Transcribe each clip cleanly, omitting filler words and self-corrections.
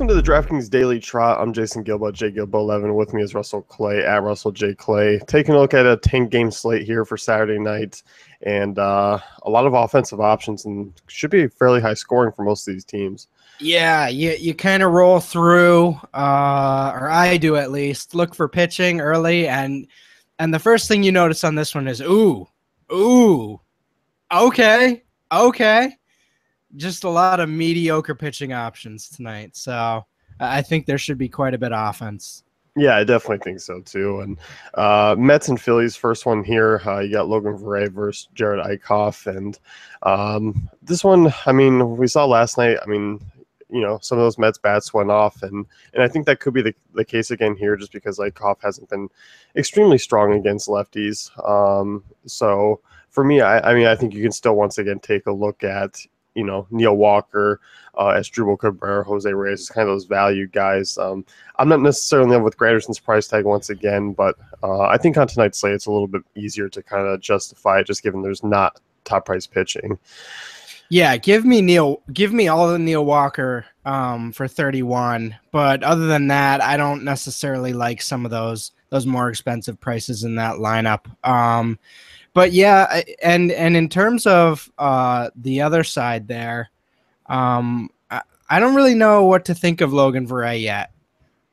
Welcome to the DraftKings Daily Trot. I'm Jason Gilbo, J Gilbo 11. With me is Russell Clay at Russell J Clay. Taking a look at a 10-game slate here for Saturday night, and a lot of offensive options, and should be fairly high scoring for most of these teams. Yeah, you kind of roll through, or I do at least, look for pitching early, and the first thing you notice on this one is, okay. Just a lot of mediocre pitching options tonight. So I think there should be quite a bit of offense. Yeah, I definitely think so too. And Mets and Phillies, first one here. You got Logan Verret versus Jared Eichhoff, and this one, I mean, we saw last night. I mean, some of those Mets bats went off, and I think that could be the case again here, just because Eichhoff hasn't been extremely strong against lefties. So for me, I think you can still once again take a look at Neil Walker, Asdrubal Cabrera, Jose Reyes is kind of those value guys. I'm not necessarily in love with Granderson's price tag once again, but I think on tonight's slate it's a little bit easier to kind of justify it, just given there's not top price pitching. Yeah, give me all the Neil Walker for 31. But other than that, I don't necessarily like some of those more expensive prices in that lineup. But yeah, and in terms of the other side there, I don't really know what to think of Logan Verret yet.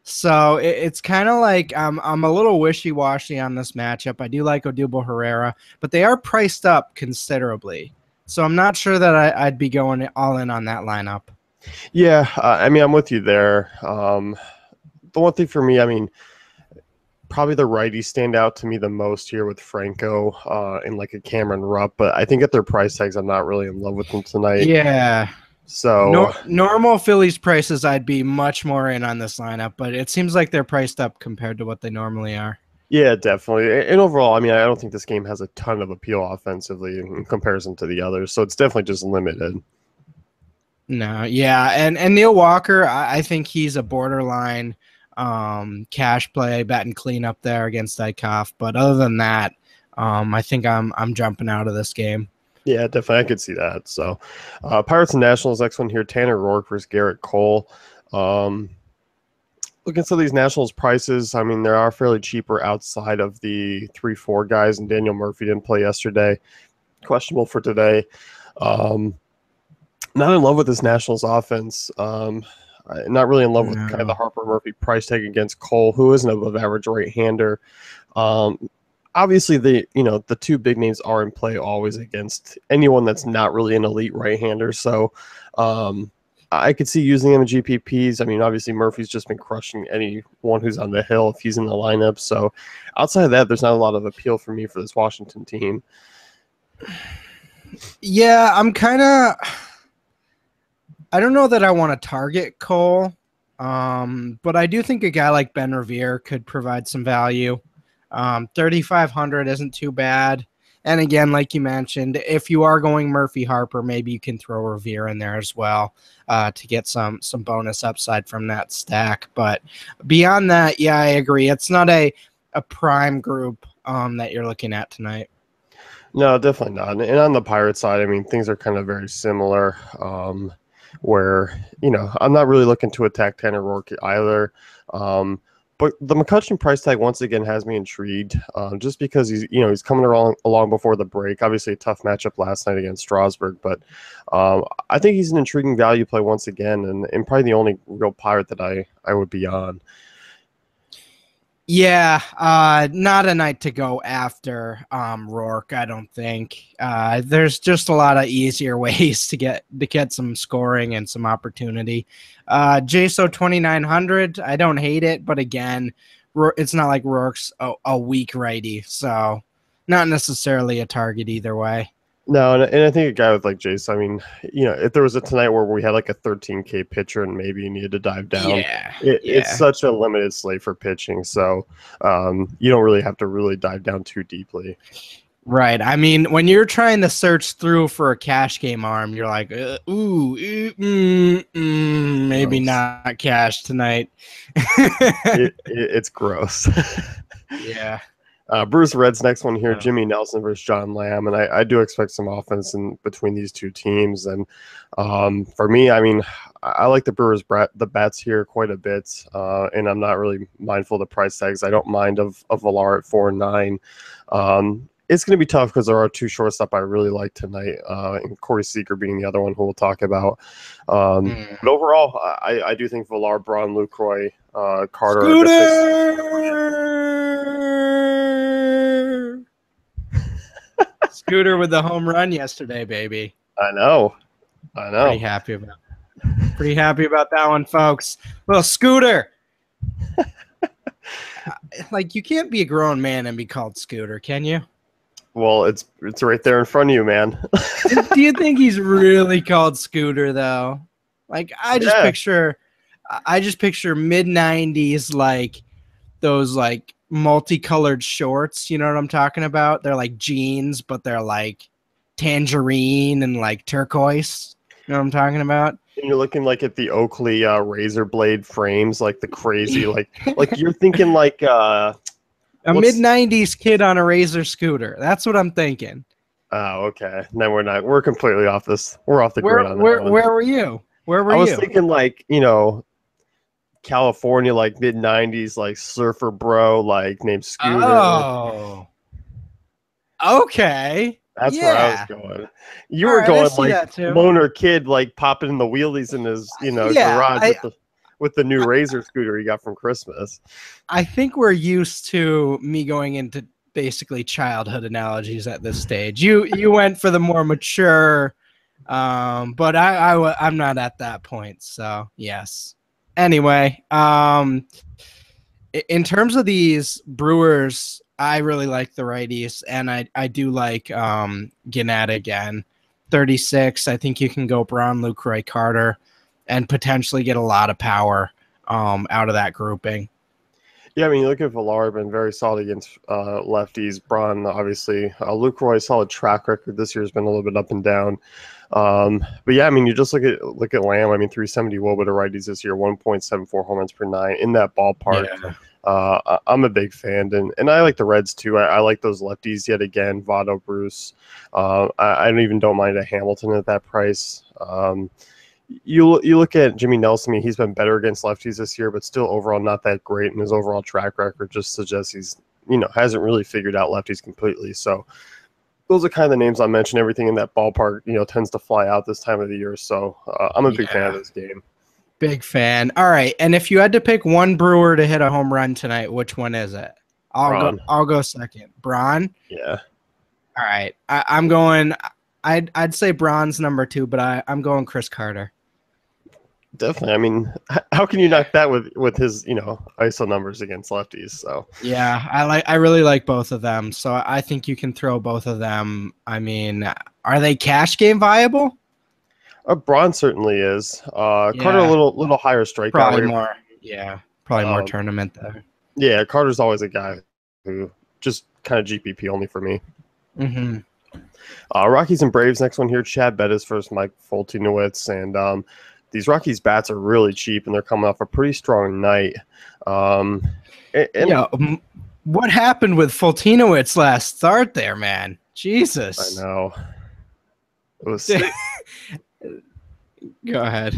So it's kind of like I'm a little wishy-washy on this matchup. I do like Odubel Herrera, but they are priced up considerably. So I'm not sure that I'd be going all in on that lineup. Yeah, I mean, I'm with you there. The one thing for me, I mean, probably the righties stand out to me the most here with Franco and like a Cameron Rupp, but I think at their price tags, I'm not really in love with them tonight. Yeah. So normal Phillies prices, I'd be much more in on this lineup, but it seems like they're priced up compared to what they normally are. Yeah, definitely. And overall, I mean, I don't think this game has a ton of appeal offensively in comparison to the others, so it's definitely just limited. No, yeah, and Neil Walker, I think he's a borderline cash play, batting clean up there against Eichhoff. But other than that, I think I'm jumping out of this game. Yeah, definitely, I could see that. So, Pirates and Nationals, next one here: Tanner Roark versus Garrett Cole. Looking at these Nationals prices, I mean, they are fairly cheaper outside of the 3-4 guys, and Daniel Murphy didn't play yesterday. Questionable for today. Not in love with this Nationals offense. Not really in love with kind of the Harper Murphy price tag against Cole, who is an above average right-hander. Obviously, the two big names are in play always against anyone that's not really an elite right-hander. So I could see using him in GPPs. I mean, obviously Murphy's just been crushing anyone who's on the hill if he's in the lineup. So outside of that, there's not a lot of appeal for me for this Washington team. Yeah, I don't know that I want to target Cole, but I do think a guy like Ben Revere could provide some value. 3,500 isn't too bad. And again, like you mentioned, if you are going Murphy Harper, maybe you can throw Revere in there as well to get some bonus upside from that stack. But beyond that, yeah, I agree. It's not a prime group that you're looking at tonight. No, definitely not. And on the Pirate side, I mean, things are kind of very similar. Where I'm not really looking to attack Tanner Roark either. But the McCutchen price tag once again has me intrigued, just because he's coming along before the break. Obviously, a tough matchup last night against Strasburg, but I think he's an intriguing value play once again, and probably the only real Pirate that I would be on. Yeah, not a night to go after Roark, I don't think. There's just a lot of easier ways to get some scoring and some opportunity. JSO 2,900, I don't hate it, but again, it's not like Roark's a weak righty, so not necessarily a target either way. No, and I think a guy with like Jace, I mean, if there was a tonight where we had like a 13K pitcher and maybe you needed to dive down, it's such a limited slate for pitching, so you don't really have to really dive down too deeply. Right. I mean, when you're trying to search through for a cash game arm, you're like, maybe not cash tonight. It's gross. Yeah. Bruce Reds next one here, Yeah. Jimmy Nelson versus John Lamb, and I do expect some offense in between these two teams. And for me, I mean, I like the Brewers the bats here quite a bit, and I'm not really mindful of the price tags. I don't mind of Villar at 4-9. It's going to be tough because there are two shortstop I really like tonight, and Corey Seager being the other one who we'll talk about. But overall, I do think Villar, Braun, Lucroy, Carter are Scooter! Scooter with the home run yesterday, baby. I know. Pretty happy about that one, folks. Well, Scooter. Like, you can't be a grown man and be called Scooter, can you? Well, it's right there in front of you, man. Do you think he's really called Scooter though? Like, I just picture mid-90s, like those like multicolored shorts. You know what I'm talking about? They're like jeans, but they're like tangerine and like turquoise. You know what I'm talking about? And you're looking like at the Oakley razor blade frames, like the crazy, like you're thinking like a mid-90s kid on a Razor scooter. That's what I'm thinking. Oh, okay. No, we're not. We're completely off this. We're off the grid on that one. Where were you? I was thinking like, California, like mid-90s, like surfer bro, like named Scooter. Oh. Okay. That's where I was going. You were going like loner kid, like popping in the wheelies in his, garage with the new Razor scooter he got from Christmas. I think we're used to me going into basically childhood analogies at this stage. You went for the more mature, but I'm not at that point. So yes. Anyway, in terms of these Brewers, I really like the righties, and I do like Gannett again. 36. I think you can go Braun, Lucroy, Carter, and potentially get a lot of power out of that grouping. Yeah, I mean, you look at Villar, been very solid against lefties. Braun, obviously. Lucroy, solid track record this year, has been a little bit up and down. But yeah, I mean, you just look at Lamb. I mean, 370 WOBA to righties this year, 1.74 home runs per nine in that ballpark. Yeah. I'm a big fan, and I like the Reds too. I like those lefties yet again. Votto, Bruce. I don't mind a Hamilton at that price. You look at Jimmy Nelson. I mean, he's been better against lefties this year, but still overall not that great. And his overall track record just suggests he's hasn't really figured out lefties completely. So those are kind of the names I mentioned. Everything in that ballpark tends to fly out this time of the year. So I'm a big fan of this game. Big fan. All right, and if you had to pick one Brewer to hit a home run tonight, which one is it? I'll go second. Braun? Yeah. All right. I'm going. I'd say Braun's number 2, but I'm going Chris Carter. Definitely. I mean, how can you knock that with his ISO numbers against lefties? So yeah, I really like both of them. So I think you can throw both of them. I mean, are they cash game viable? Braun certainly is. Carter a little higher strikeout. Probably more. Yeah, probably more tournament there. Yeah, Carter's always a guy who just kind of GPP only for me. Mm-hmm. Rockies and Braves next one here. Chad Bettis versus Mike Foltynewicz, and these Rockies bats are really cheap, and they're coming off a pretty strong night. What happened with Foltynewicz last start there, man? Jesus. I know. It was. Go ahead.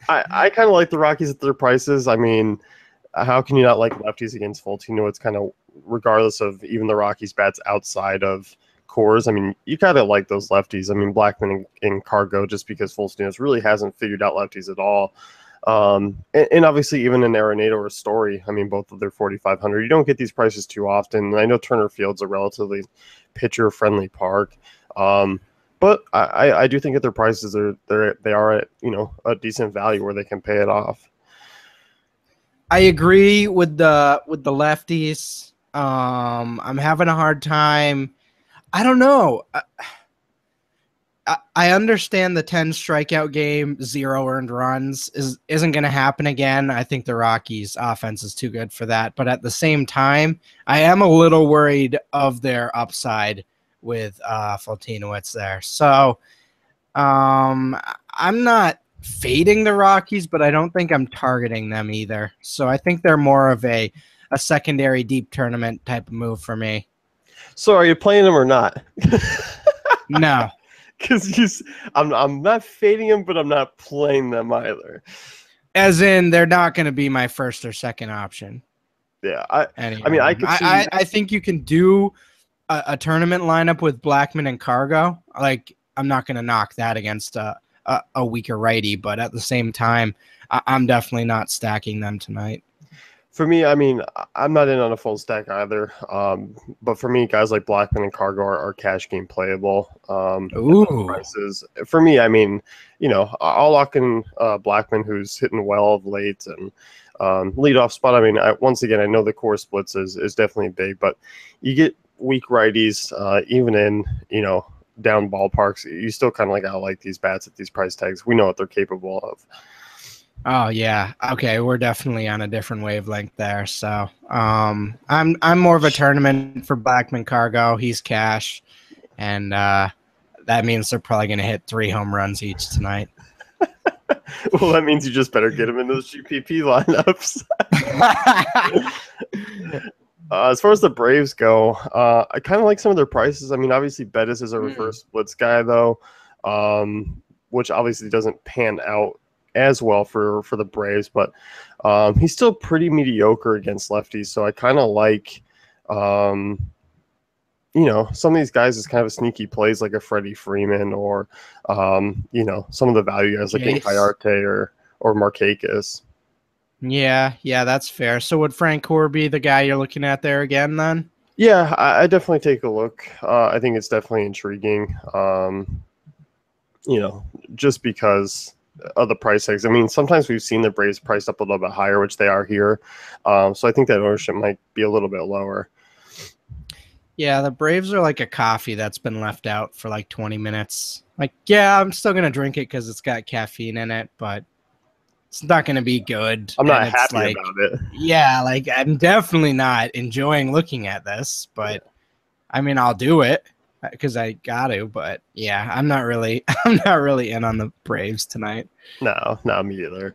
I kind of like the Rockies at their prices. I mean, how can you not like lefties against Foltynewicz? Kind of regardless of even the Rockies bats outside of Coors. I mean, you gotta like those lefties. I mean, Blackman and Cargo, just because Foltynewicz really hasn't figured out lefties at all. And obviously even in Arenado or Story, I mean, both of their 4,500. You don't get these prices too often. And I know Turner Field's a relatively pitcher-friendly park. But I do think at their prices they are at a decent value where they can pay it off. I agree with the lefties. I'm having a hard time. I don't know. I understand the 10 strikeout game, 0 earned runs isn't going to happen again. I think the Rockies offense is too good for that. But at the same time, I am a little worried of their upside with Foltynewicz there. So I'm not fading the Rockies, but I don't think I'm targeting them either. So I think they're more of a a secondary deep tournament type of move for me. So are you playing him or not? No. Because I'm not fading them, but I'm not playing them either. As in, they're not going to be my first or second option. Yeah, I Anyway, mean, I could see. I think you can do a tournament lineup with Blackman and Cargo. Like, I'm not going to knock that against a weaker righty, but at the same time, I'm definitely not stacking them tonight. For me, I mean, I'm not in on a full stack either. But for me, guys like Blackman and Cargo are cash game playable. Ooh. Prices. For me, I mean, I'll lock in Blackman, who's hitting well of late, and leadoff spot. I mean, once again, I know the core splits is definitely big, but you get weak righties, even in, down ballparks, you still kind of like, I like these bats at these price tags. We know what they're capable of. Oh yeah. Okay, we're definitely on a different wavelength there. So I'm more of a tournament for Blackman Cargo. He's cash, and that means they're probably going to hit 3 home runs each tonight. Well, that means you just better get him in those GPP lineups. As far as the Braves go, I kind of like some of their prices. I mean, obviously Bettis is a reverse splits guy though, which obviously doesn't pan out as well for the Braves, but he's still pretty mediocre against lefties. So I kind of like, some of these guys is kind of a sneaky plays like a Freddie Freeman or, some of the value guys like Inciarte or Markakis. Yeah, that's fair. So would Frank Gore be the guy you're looking at there again then? Yeah, I definitely take a look. I think it's definitely intriguing, just because of the price tags. I mean, sometimes we've seen the Braves priced up a little bit higher, which they are here. So I think that ownership might be a little bit lower. Yeah, the Braves are like a coffee that's been left out for like 20 minutes. Like, yeah, I'm still going to drink it because it's got caffeine in it, but it's not going to be good. I'm not happy about it. Yeah, like I'm definitely not enjoying looking at this, but I mean, I'll do it because I got to. But yeah, I'm not really in on the Braves tonight. No, not me either.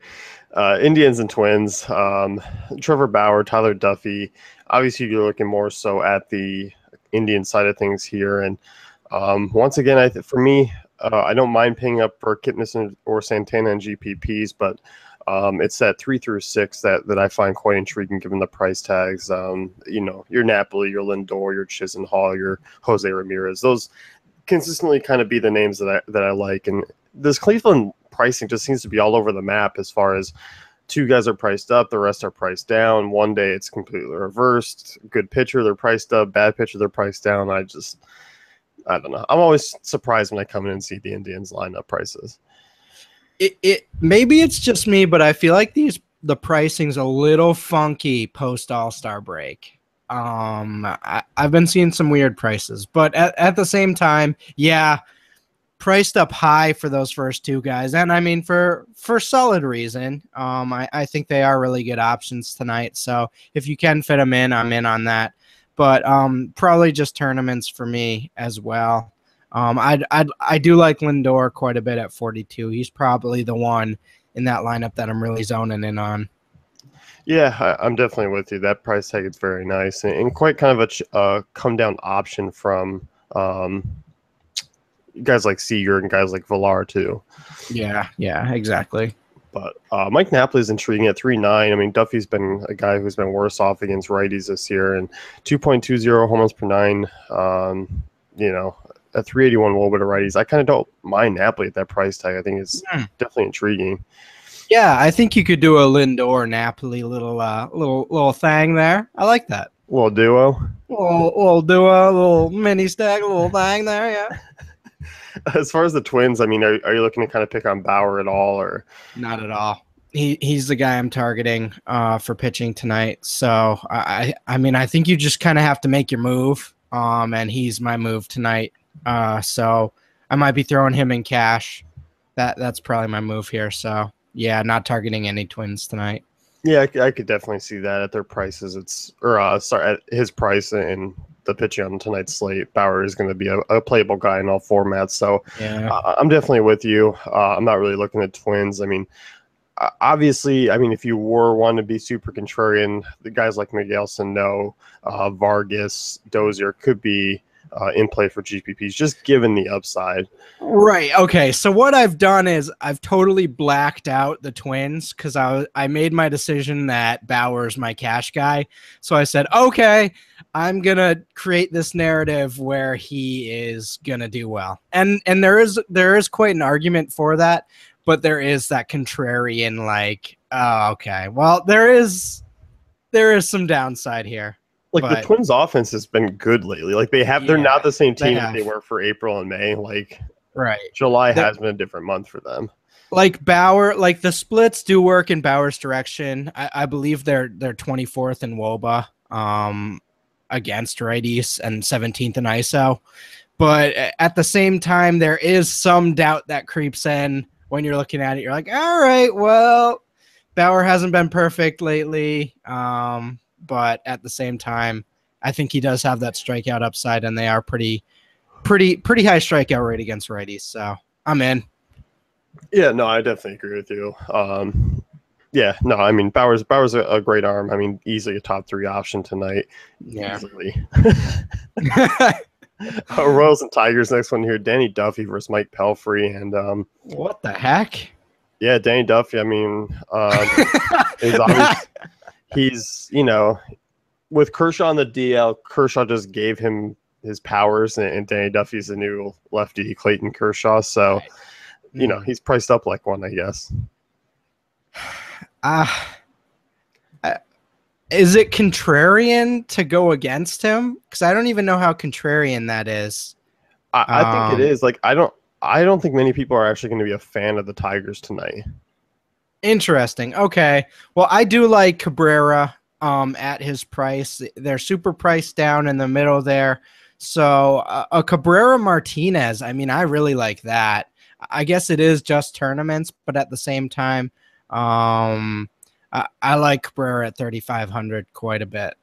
Indians and Twins, Trevor Bauer, Tyler Duffy. Obviously, you're looking more so at the Indian side of things here. And once again, for me, I don't mind paying up for Kipnis or Santana and GPPs, but it's that 3 through 6 that I find quite intriguing given the price tags. Your Napoli, your Lindor, your Chisenhall, your Jose Ramirez. Those consistently kind of be the names that I like. And this Cleveland pricing just seems to be all over the map as far as 2 guys are priced up, the rest are priced down. One day it's completely reversed. Good pitcher, they're priced up. Bad pitcher, they're priced down. I don't know. I'm always surprised when I come in and see the Indians lineup prices. It maybe it's just me, but I feel like the pricing's a little funky post All-Star break. I've been seeing some weird prices, but at the same time, yeah, priced up high for those first 2 guys, and I mean for solid reason. I think they are really good options tonight. So if you can fit them in, I'm in on that. But probably just tournaments for me as well. I do like Lindor quite a bit at 42. He's probably the one in that lineup that I'm really zoning in on. Yeah, I'm definitely with you. That price tag is very nice and quite kind of a come down option from guys like Seager and guys like Villar too. Yeah, exactly. But Mike Napoli is intriguing at 3.9. I mean, Duffy's been a guy who's been worse off against righties this year, and 2.20 home runs per 9. At 381 WOBA to righties, I kind of don't mind Napoli at that price tag. I think it's definitely intriguing. Yeah, I think you could do a Lindor Napoli little thing there. I like that. Little duo. Little duo, little mini stack, a little thing there. Yeah. As far as the Twins, I mean, are you looking to kind of pick on Bauer at all, or not at all? He's the guy I'm targeting for pitching tonight. So I mean, I think you just kind of have to make your move. And he's my move tonight. So I might be throwing him in cash. That's probably my move here. So yeah, not targeting any Twins tonight. Yeah, I could definitely see that at their prices. At his price and the pitching on tonight's slate, Bauer is going to be a playable guy in all formats. So yeah. I'm definitely with you. I'm not really looking at Twins. I mean, obviously, I mean, if you were one to be super contrarian, the guys like Miguel Sano, Vargas, Dozier could be in play for GPPs, just given the upside. Right. Okay. So what I've done is I've totally blacked out the Twins because I made my decision that Bauer's my cash guy. So I said, okay, I'm gonna create this narrative where he is gonna do well, and there is quite an argument for that, but there is that contrarian like, oh, okay, well there is some downside here. Like the But Twins' offense has been good lately. Like they're yeah, not the same they team that have. they were for April and May. Like Right. July They're, has been a different month for them. like Bauer, like the splits do work in Bauer's direction. I believe they're 24th in WOBA against righties and 17th in ISO. But at the same time, there is some doubt that creeps in when you're looking at it. You're like, all right, well, Bauer hasn't been perfect lately. But at the same time, I think he does have that strikeout upside, and they are pretty high strikeout rate against righties. So I'm in. Yeah, no, I definitely agree with you. Yeah, no, I mean Bauer's a great arm. I mean, easily a top 3 option tonight. Yeah. Easily. Royals and Tigers next one here. Danny Duffy versus Mike Pelfrey, and What the heck? yeah, Danny Duffy. I mean, he's with Kershaw on the DL. Kershaw just gave him his powers, and Danny Duffy's the new lefty Clayton Kershaw. So. Right. He's priced up like one, I guess. Is it contrarian to go against him? Because I don't even know how contrarian that is. I think it is. Like I don't think many people are actually going to be a fan of the Tigers tonight. Interesting. Okay. Well, I do like Cabrera at his price. They're super priced down in the middle there. So a Cabrera Martinez, I mean, I really like that. I guess it is just tournaments, but at the same time, I like Cabrera at 3,500 quite a bit.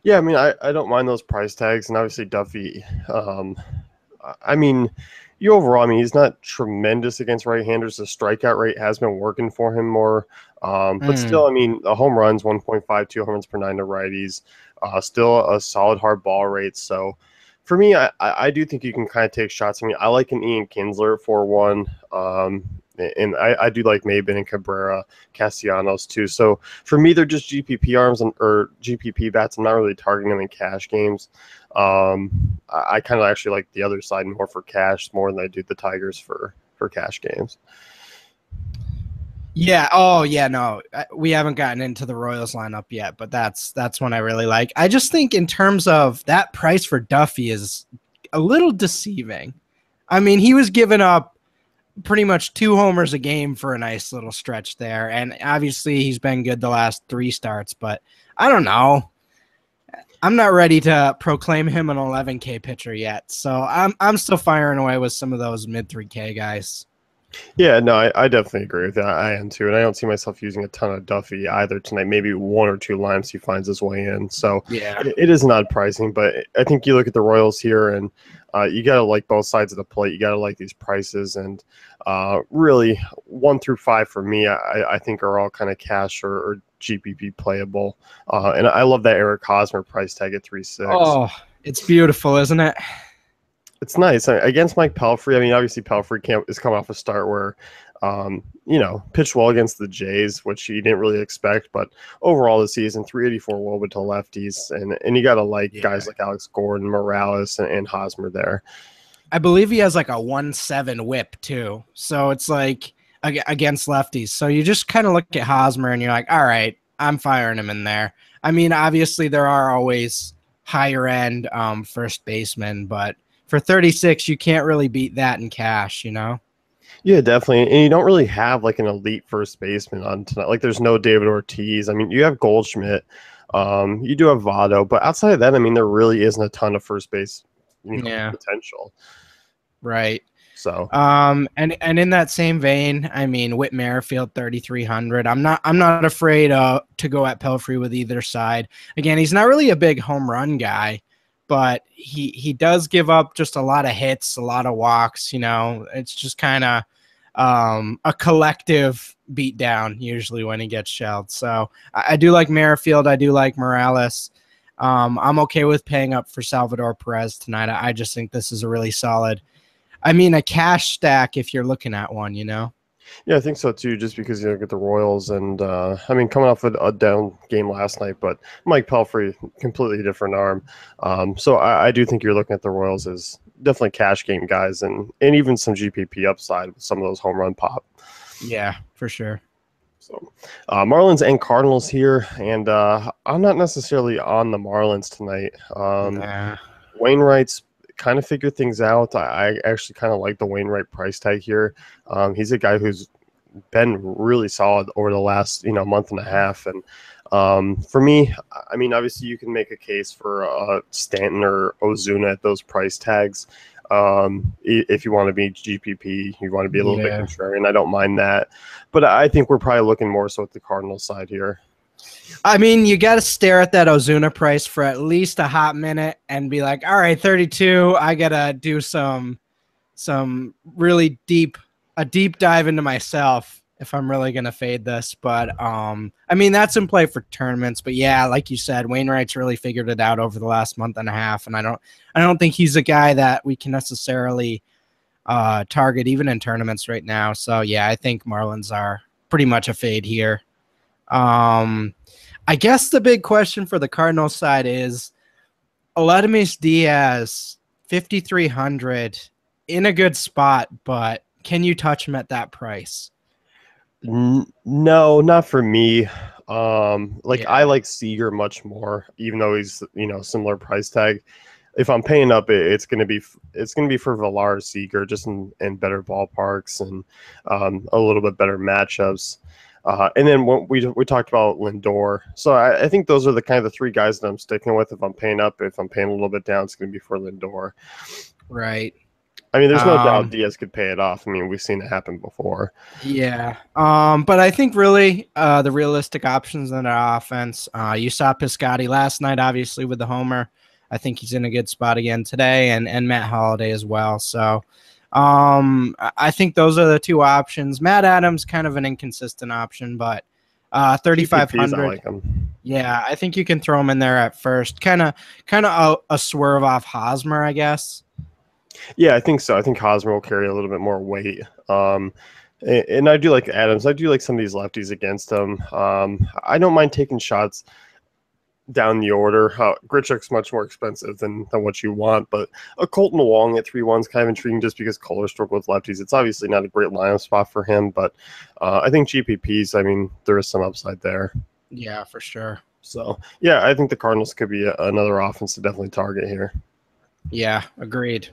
Yeah, I mean, I don't mind those price tags, and obviously Duffy. I mean, overall, I mean, he's not tremendous against right-handers. The strikeout rate has been working for him more, but still, I mean, the home runs 1.52 home runs per 9 to righties, still a solid hard ball rate. So. For me, I do think you can kind of take shots. I mean, I like an Ian Kinsler at 4-1, and I do like Maben and Cabrera, Castellanos too. So for me, they're just GPP arms or GPP bats. I'm not really targeting them in cash games. I kind of actually like the other side more for cash more than I do the Tigers for cash games. Yeah. Oh, yeah. No, we haven't gotten into the Royals lineup yet, but that's one I really like. I just think in terms of that price for Duffy is a little deceiving. I mean, he was giving up pretty much 2 homers a game for a nice little stretch there, and obviously he's been good the last 3 starts. But I don't know. I'm not ready to proclaim him an 11K pitcher yet, so I'm still firing away with some of those mid 3K guys. Yeah, no, I definitely agree with that. I am too, and I don't see myself using a ton of Duffy either tonight. Maybe 1 or 2 limes he finds his way in. So Yeah, it is an odd pricing, but I think you look at the Royals here, and you got to like both sides of the plate. You got to like these prices, and really 1 through 5 for me, I think are all kind of cash or GPP playable. And I love that Eric Hosmer price tag at 3.6. Oh, it's beautiful, isn't it? It's nice against Mike Pelfrey. I mean, obviously Pelfrey is coming off a start where, pitched well against the Jays, which he didn't really expect. But overall, this season, 384 WOBA to lefties, and you got to like guys like Alex Gordon, Morales, and Hosmer there. I believe he has like a 1.7 whip too. So it's like against lefties. So you just kind of look at Hosmer and you're like, all right, I'm firing him in there. I mean, obviously there are always higher end first basemen, but for 36, you can't really beat that in cash, Yeah, definitely. And you don't really have like an elite first baseman on tonight. Like there's no David Ortiz. I mean, you have Goldschmidt. You do have Votto. But outside of that, I mean, there really isn't a ton of first base potential. Right. So and in that same vein, I mean, Whit Merrifield 3,300. I'm not afraid to go at Pelfrey with either side. Again, he's not really a big home run guy, but he does give up just a lot of hits, a lot of walks. It's just kind of a collective beatdown usually when he gets shelled. So I do like Merrifield. I do like Morales. I'm okay with paying up for Salvador Perez tonight. I just think this is a really solid. I mean, a cash stack if you're looking at one, you know? Yeah, I think so too. Just because you look at the Royals, and I mean, coming off a down game last night, but Mike Pelfrey, completely different arm. So I do think you're looking at the Royals as definitely cash game guys, and even some GPP upside with some of those home run pop. Yeah, for sure. So Marlins and Cardinals here, and I'm not necessarily on the Marlins tonight. Nah. Wainwright's kind of figured things out. I actually kind of like the Wainwright price tag here. He's a guy who's been really solid over the last month and a half, and for me, I mean, obviously you can make a case for Stanton or Ozuna at those price tags. If you want to be GPP, you want to be a little bit contrarian, I don't mind that, but I think we're probably looking more so at the Cardinals side here. I mean, you got to stare at that Ozuna price for at least a hot minute and be like, all right, 32, I got to do some really deep dive into myself if I'm really going to fade this. But I mean, that's in play for tournaments, but yeah, like you said, Wainwright's really figured it out over the last month and a half. And I don't think he's a guy that we can necessarily target even in tournaments right now. So yeah, I think Marlins are pretty much a fade here. I guess the big question for the Cardinals side is Aledmys Diaz, 5,300 in a good spot, but can you touch him at that price? No, not for me. I like Seager much more, even though he's similar price tag. If I'm paying up, it's gonna be for Villar Seager, just in better ballparks and a little bit better matchups. And then when we talked about Lindor, so I think those are the kind of the three guys that I'm sticking with. If I'm paying up, if I'm paying a little bit down, it's going to be for Lindor. Right. I mean, there's no doubt Diaz could pay it off. I mean, we've seen it happen before. Yeah. But I think really the realistic options in our offense, you saw Piscotty last night, obviously with the homer. I think he's in a good spot again today, and Matt Holliday as well. So I think those are the two options. Matt Adams, kind of an inconsistent option, but 3,500. I like him. Yeah, I think you can throw him in there at first. Kind of a swerve off Hosmer, I guess. Yeah, I think so. I think Hosmer will carry a little bit more weight. And I do like Adams. I do like some of these lefties against him. I don't mind taking shots down the order. Grichuk's much more expensive than what you want, but a Colton Wong at 3-1 is kind of intriguing just because Kohler struggled with lefties. It's obviously not a great lineup spot for him, but I think GPPs, I mean, there is some upside there. Yeah, for sure. So, yeah, I think the Cardinals could be another offense to definitely target here. Yeah, agreed.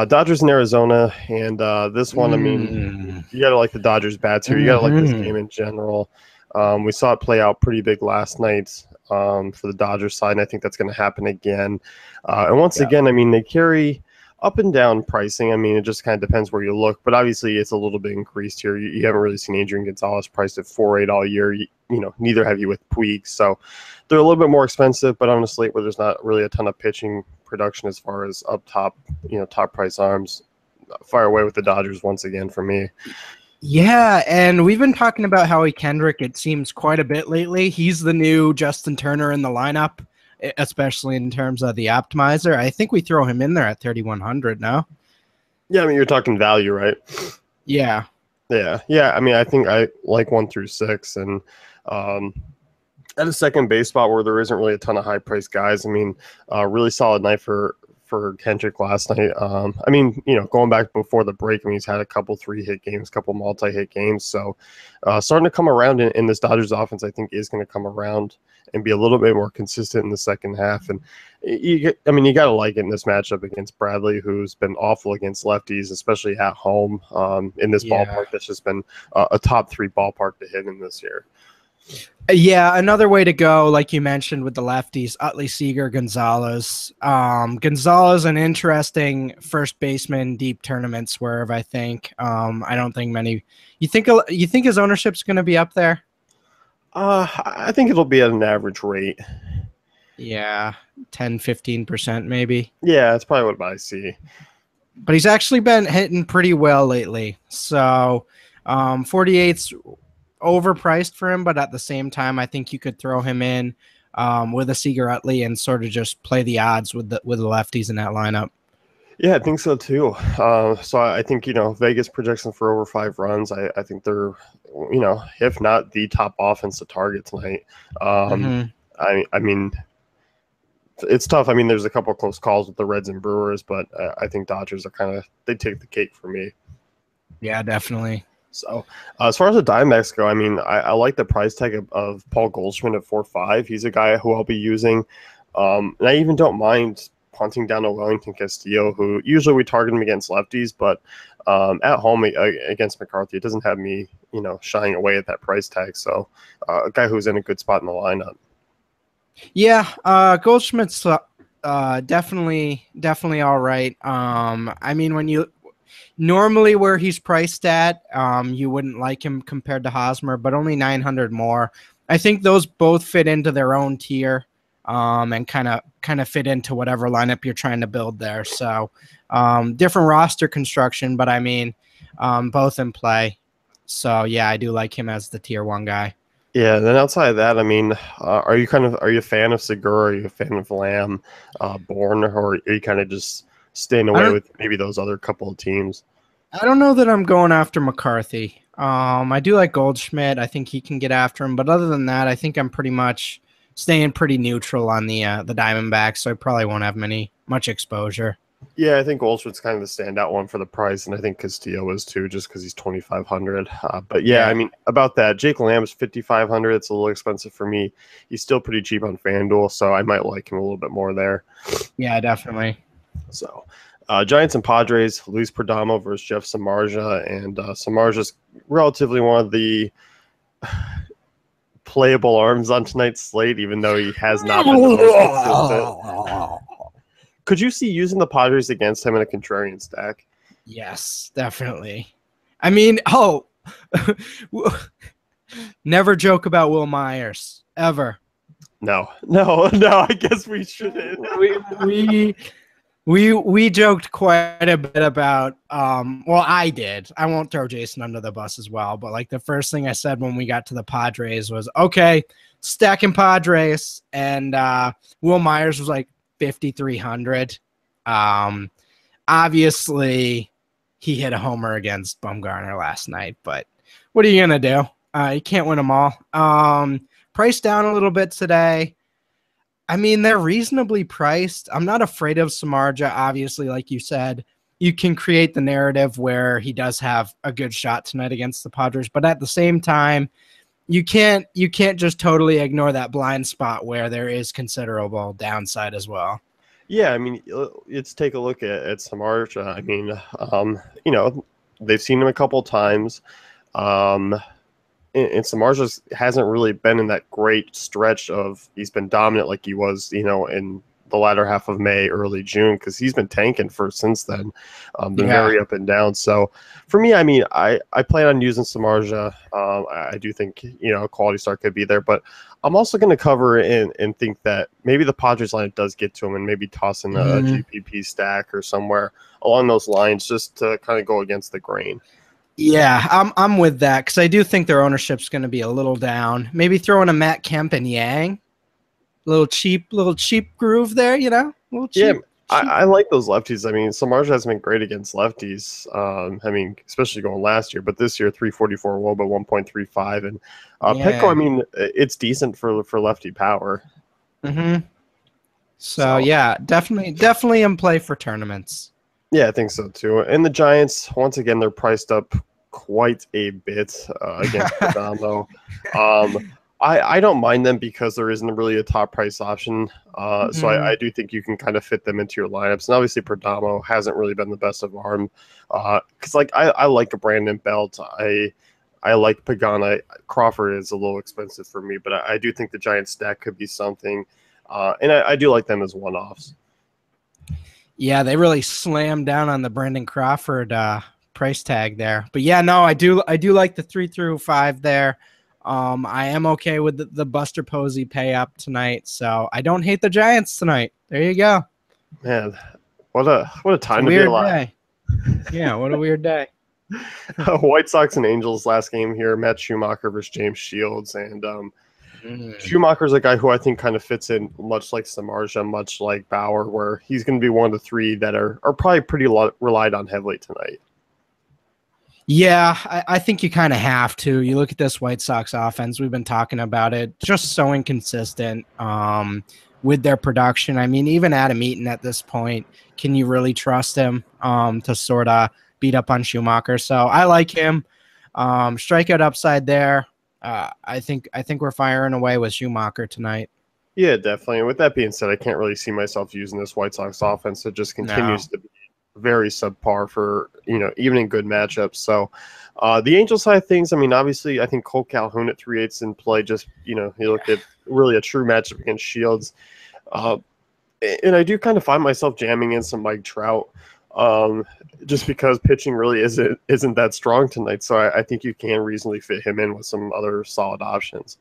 Dodgers in Arizona, and this one, I mean, you got to like the Dodgers bats here. You got to like this game in general. We saw it play out pretty big last night for the Dodgers side, and I think that's going to happen again. And once again, I mean, they carry up and down pricing. I mean, it just kind of depends where you look, but obviously it's a little bit increased here. You haven't really seen Adrian Gonzalez priced at 4.8 all year. Neither have you with Puig, so they're a little bit more expensive, but on a slate where there's not really a ton of pitching production as far as up top, top price arms, fire away with the Dodgers once again for me. Yeah, and we've been talking about Howie Kendrick, it seems, quite a bit lately. He's the new Justin Turner in the lineup, especially in terms of the optimizer. I think we throw him in there at 3,100 now. Yeah, I mean, you're talking value, right? Yeah. Yeah. I mean, I think I like 1 through 6, and at a second base spot where there isn't really a ton of high priced guys. I mean, really solid night for Kendrick last night. I mean, going back before the break, I mean, he's had a couple 3-hit games, couple multi-hit games. So starting to come around in this Dodgers offense, I think is going to come around and be a little bit more consistent in the second half. And you got to like it in this matchup against Bradley, who's been awful against lefties, especially at home in this ballpark. That's just been a top 3 ballpark to hit in this year. Yeah, another way to go, like you mentioned, with the lefties, Utley, Seager, Gonzalez. Gonzalez, an interesting first baseman, deep tournament swerve, I think. I don't think many. You think his ownership's going to be up there? I think it'll be at an average rate. Yeah, 10-15% maybe. Yeah, that's probably what I see. but he's actually been hitting pretty well lately. So 48's overpriced for him, but at the same time, I think you could throw him in with a Seager Utley and sort of just play the odds with the lefties in that lineup. Yeah, I think so too. So I think, Vegas projects them for over 5 runs. I think they're, if not the top offense to target tonight. I mean, it's tough. I mean, there's a couple of close calls with the Reds and Brewers, but I think Dodgers are they take the cake for me. Yeah, definitely. So as far as the Diamondbacks go, I mean, I like the price tag of Paul Goldschmidt at 4.5. He's a guy who I'll be using. And I even don't mind punting down to Wellington Castillo, who usually we target him against lefties, but at home against McCarthy, it doesn't have me, shying away at that price tag. So a guy who's in a good spot in the lineup. Yeah, Goldschmidt's definitely all right. I mean, when you normally where he's priced at, you wouldn't like him compared to Hosmer, but only 900 more. I think those both fit into their own tier, and kind of fit into whatever lineup you're trying to build there. So different roster construction, but I mean, both in play. So yeah, I do like him as the tier 1 guy. Yeah, then outside of that, I mean, are you a fan of Segura? Are you a fan of Lamb, Bourne, or are you kind of just staying away with maybe those other couple of teams? I don't know that I'm going after McCarthy. I do like Goldschmidt. I think he can get after him, but other than that, I think I'm pretty much staying pretty neutral on the Diamondbacks, so I probably won't have much exposure. Yeah, I think Goldschmidt's kind of the standout one for the price, and I think Castillo is too, just because he's 2,500. But yeah, I mean, about that, Jake Lamb is 5,500. It's a little expensive for me. He's still pretty cheap on FanDuel, so I might like him a little bit more there. Yeah, definitely. So, Giants and Padres, Luis Perdomo versus Jeff Samardzija, and Samardzija's relatively one of the playable arms on tonight's slate, even though he has not been the most consistent. Could you see using the Padres against him in a contrarian stack? Yes, definitely. I mean, never joke about Will Myers, ever. No, I guess we shouldn't. We joked quite a bit about well, I did. I won't throw Jason under the bus as well, but like the first thing I said when we got to the Padres was, okay, stacking Padres, and Will Myers was like 5,300. Obviously he hit a homer against Bumgarner last night, but what are you gonna do? You can't win them all. Priced down a little bit today. I mean, they're reasonably priced. I'm not afraid of Samardzija. Obviously, like you said, you can create the narrative where he does have a good shot tonight against the Padres, but at the same time, you can't just totally ignore that blind spot where there is considerable downside as well. Yeah, I mean, let's take a look at Samardzija. I mean, they've seen him a couple times. And Samardzija hasn't really been in that great stretch of he's been dominant like he was, in the latter half of May, early June, because he's been tanking since then. Been very up and down. So for me, I mean, I plan on using Samardzija. I do think, a quality start could be there, but I'm also going to cover and think that maybe the Padres lineup does get to him and maybe toss in a GPP stack or somewhere along those lines just to kind of go against the grain. Yeah, I'm with that because I do think their ownership's going to be a little down. Maybe throw in a Matt Kemp and Yang. Little cheap groove there, little cheap. Yeah, I like those lefties. I mean, Samardzija has been great against lefties. I mean, especially going last year, but this year 344 WOBA 1.35, and Petco. I mean, it's decent for lefty power. So yeah, definitely in play for tournaments. Yeah, I think so too. And the Giants, once again, they're priced up quite a bit against Perdomo. I don't mind them because there isn't really a top price option. So I do think you can kind of fit them into your lineups. And obviously Perdomo hasn't really been the best of arm. Because I like a Brandon Belt. I like Pagana. Crawford is a little expensive for me, but I do think the Giants stack could be something. And I do like them as one-offs. Yeah, they really slammed down on the Brandon Crawford price tag there. But yeah, no, I do like the 3 through 5 there. I am okay with the Buster Posey pay up tonight, so I don't hate the Giants tonight. There you go. Man, what a time to be alive. Yeah, what a weird day. White Sox and Angels last game here. Matt Schumacher versus James Shields, and Schumacher's a guy who I think kind of fits in much like Samardzija, much like Bauer, where he's going to be one of the three that are probably pretty relied on heavily tonight. Yeah, I think you kind of have to. You look at this White Sox offense. We've been talking about it. Just so inconsistent with their production. I mean, even Adam Eaton at this point, can you really trust him to sort of beat up on Schumacher? So I like him. Strikeout upside there. I think we're firing away with Schumacher tonight. Yeah, definitely. And with that being said, I can't really see myself using this White Sox offense. It just continues to be very subpar for, even in good matchups. So the Angels side of things, I mean, obviously, I think Cole Calhoun at 3/8 in play. Just, he looked at really a true matchup against Shields. And I do kind of find myself jamming in some Mike Trout just because pitching really isn't that strong tonight. So I think you can reasonably fit him in with some other solid options.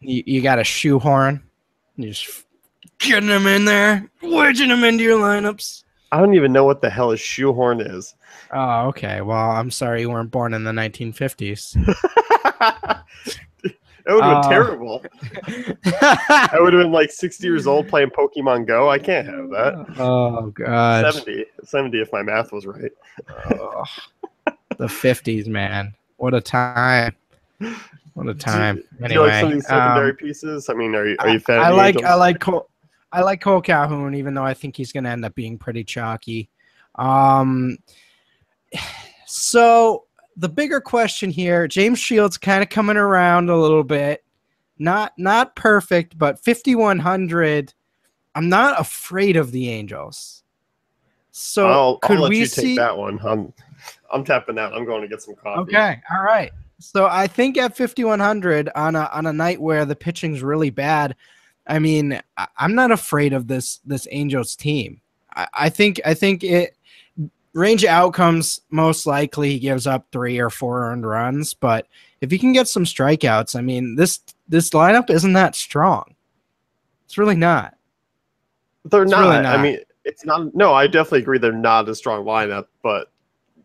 You got a shoehorn. You're just getting him in there, wedging him into your lineups. I don't even know what the hell a shoehorn is. Oh, okay. Well, I'm sorry you weren't born in the 1950s. That would have been terrible. I would have been like 60 years old playing Pokemon Go. I can't have that. Oh, God. 70 if my math was right. Oh, the 50s, man. What a time. What a time. Do you like some of these secondary pieces? I mean, are you fan of the Angels? I like Cole Calhoun, even though I think he's going to end up being pretty chalky. So the bigger question here, James Shields kind of coming around a little bit. Not perfect, but 5,100. I'm not afraid of the Angels. So I'll let you take that one. I'm tapping out. I'm going to get some coffee. Okay, all right. So I think at 5,100 on a night where the pitching's really bad, I mean, I'm not afraid of this Angels team. I think it range of outcomes, most likely he gives up 3 or 4 earned runs, but if he can get some strikeouts, I mean, this lineup isn't that strong. It's really not. They're not. Really not. I mean, it's not. No, I definitely agree they're not a strong lineup, but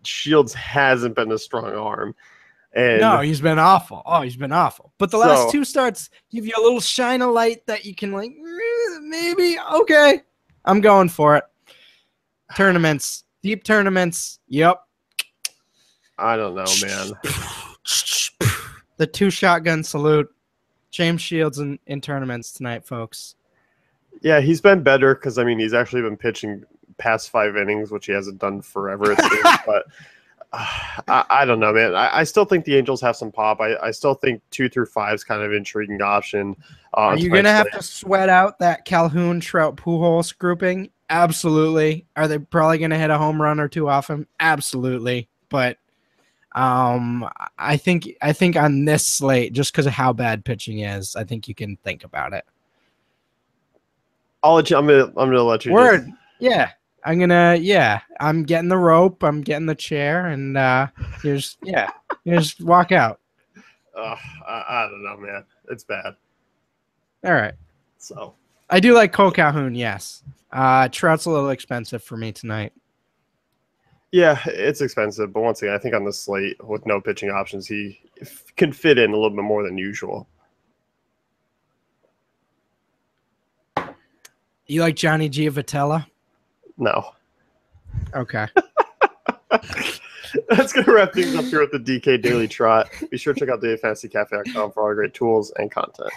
Shields hasn't been a strong arm. And no, he's been awful. Oh, he's been awful. But the last 2 starts give you a little shine of light that you can maybe, okay, I'm going for it. Tournaments, deep tournaments. Yep. I don't know, man. The 2 shotgun salute. James Shields in tournaments tonight, folks. Yeah, he's been better because, I mean, he's actually been pitching past 5 innings, which he hasn't done forever, it seems, but I don't know, man. I still think the Angels have some pop. I still think 2 through 5 is kind of an intriguing option. Are you going to have to sweat out that Calhoun, Trout, Pujols grouping? Absolutely. Are they probably going to hit a home run or 2 off him? Absolutely. But I think on this slate, just because of how bad pitching is, I think you can think about it. I'll let you. I'm gonna let you. Word. Yeah. I'm getting the rope. I'm getting the chair, and you just walk out. I don't know, man. It's bad. All right. So I do like Cole Calhoun. Yes. Trout's a little expensive for me tonight. Yeah, it's expensive, but once again, I think on the slate with no pitching options, he can fit in a little bit more than usual. You like Johnny Giavotella? No. Okay. That's going to wrap things up here with the DK Daily Trot. Be sure to check out DailyFantasyCafe.com for all our great tools and content.